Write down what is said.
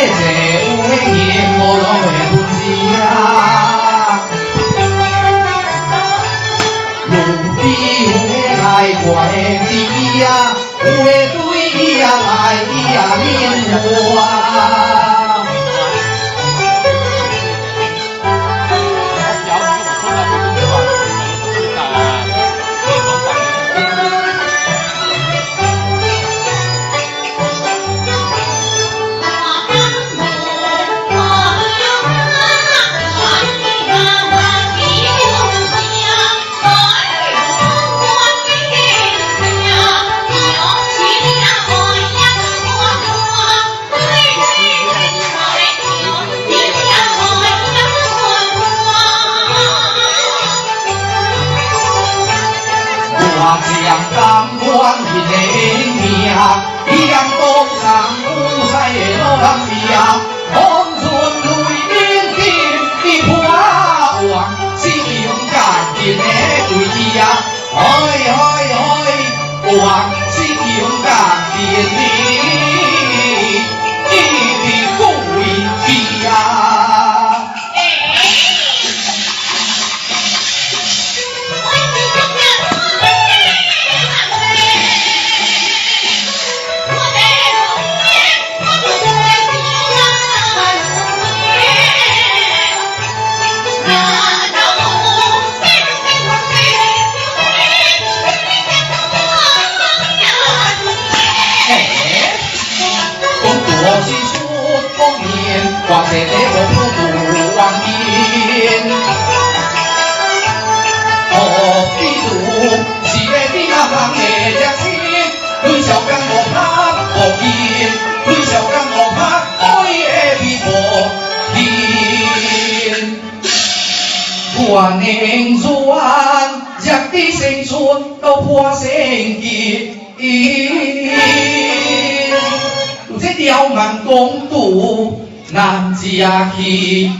这有缘无路的分支啊，路边有来过的枝啊，有的对啊来啊面啊。将甘愿因的命，一样东上有彩的老命，红唇泪眼睛的破王，是勇敢的鬼呀，王是勇敢的鬼呀。我这个我不读王言，比如是个你那行的热心，你小跟我拍我见，你小跟我拍爱的比我见，我宁愿热的青春都破成结。有这刁蛮公主难自去。